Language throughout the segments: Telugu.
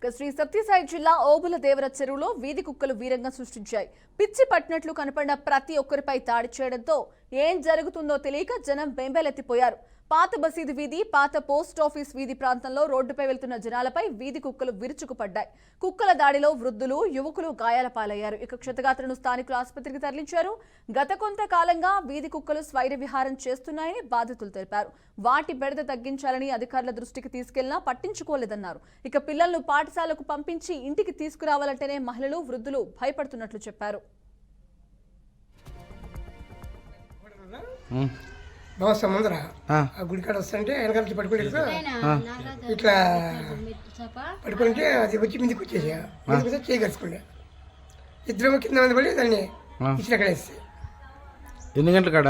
శ్రీ సత్యసాయి జిల్లా ఓబుల దేవర చెరువులో వీధి కుక్కలు వీరంగం సృష్టించాయి. పిచ్చి పట్టినట్లు కనపడిన ప్రతి ఒక్కరిపై దాడి చేయడంతో ఏం జరుగుతుందో తెలియక జనం బెంబేలెత్తిపోయారు. పాత బసీదు వీధి, పాత పోస్ట్ ఆఫీస్ వీధి ప్రాంతంలో రోడ్డుపై వెళ్తున్న జనాలపై వీధి కుక్కలు విరుచుకుపడ్డాయి. కుక్కల దాడిలో వృద్ధులు, యువకులు గాయాల పాలయ్యారు. ఇక క్షతగాత్రులను స్థానికులు ఆసుపత్రికి తరలించారు. గత కొంతకాలంగా వీధి కుక్కలు స్వైర విహారం చేస్తున్నాయని బాధితులు తెలిపారు. వాటి బెడద తగ్గించాలని అధికారుల దృష్టికి తీసుకెళ్లినా పట్టించుకోలేదన్నారు. ఇక పిల్లలను పాఠశాలకు పంపించి ఇంటికి తీసుకురావాలంటేనే మహిళలు, వృద్ధులు భయపడుతున్నట్లు చెప్పారు. బాగా ముందర ఆ గుడికాడ వస్తుంటే వెనకాల నుంచి పడుకుంటే ఇట్లా పడుకుంటే అది వచ్చి మీదకి వచ్చేసి మీదకి చేయగలుచుకుండే ఇద్దరు కింద మంది పడి దాన్ని ఇచ్చిన అక్కడ వేస్తే ఎన్ని గంటల కాడ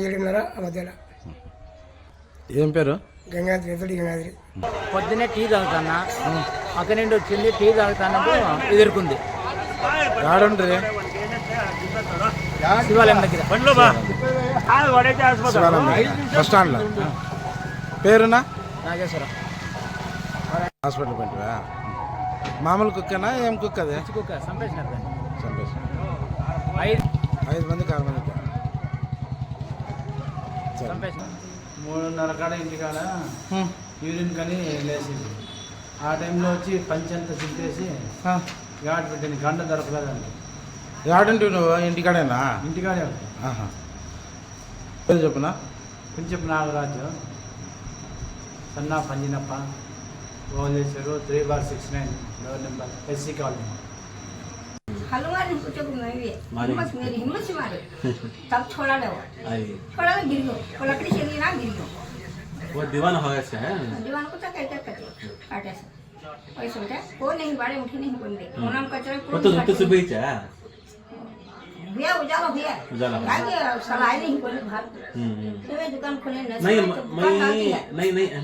7:30 ఆ మధ్యలో. ఏం పేరు? గంగాద్రి, ఎదుటి గంగాద్రి. పొద్దున్నే టీ తాగుతానా, అక్కడి నుండి వచ్చింది. టీ తాగుతానంటే ఎదుర్కొంది. శివాలయం దగ్గర బస్ స్టాండ్లో. పేరునా? నాగేశ్వరం. హాస్పిటల్ పెట్టివా? మామూలు కుక్కనా? ఏం కుక్క అది? కుక్క చంపేసినారు. 5 మందికి 6 మందికి 3:30 కాడ ఇంటికాడ యూరిన్ కానీ లేచింది. ఆ టైంలో వచ్చి పంచంతా చింపేసి గాడి పెట్టింది. గంట దొరకలేదండి. యాడంటే నువ్వు ఇంటికాడేనా? ఇంటికాడే. పేరు చెప్పునా? కొంచెం నాగరాజు, సన్నా పంజినప్ప, ఓలేశ్వరు, 3/69 డోర్ నెంబర్, ఎస్సీ కాలనీ. हलवान कुछ नहीं हिम्मत मेरी हिम्मत से मारे तब छोड़ा दो छोड़ा गिर गयो वो लकड़ी से गिरा गिर गयो वो दीवाना हो गया है दीवान को तो कहते काटे से पैसे उठे को नहीं बाड़े उठी नहीं कोई दे नाम कचरा वो तो सुबह ही है भैया उजाला आगे सलाह नहीं कोई भाग तो दुकान खोले नहीं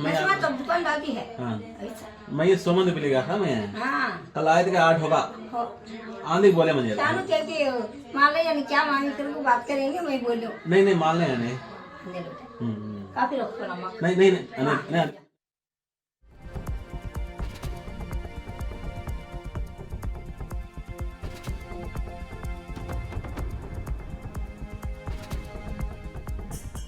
मैं तब दुकान डालती है मैं ये सोमन पे गया था मैं। हां कल आए थे 8 होगा आंधी बोले मुझे शानू कहती मान ले यानी क्या मांगी तेरे को बात करेंगे मैं बोलो नहीं मान ले काफी रखो ना नहीं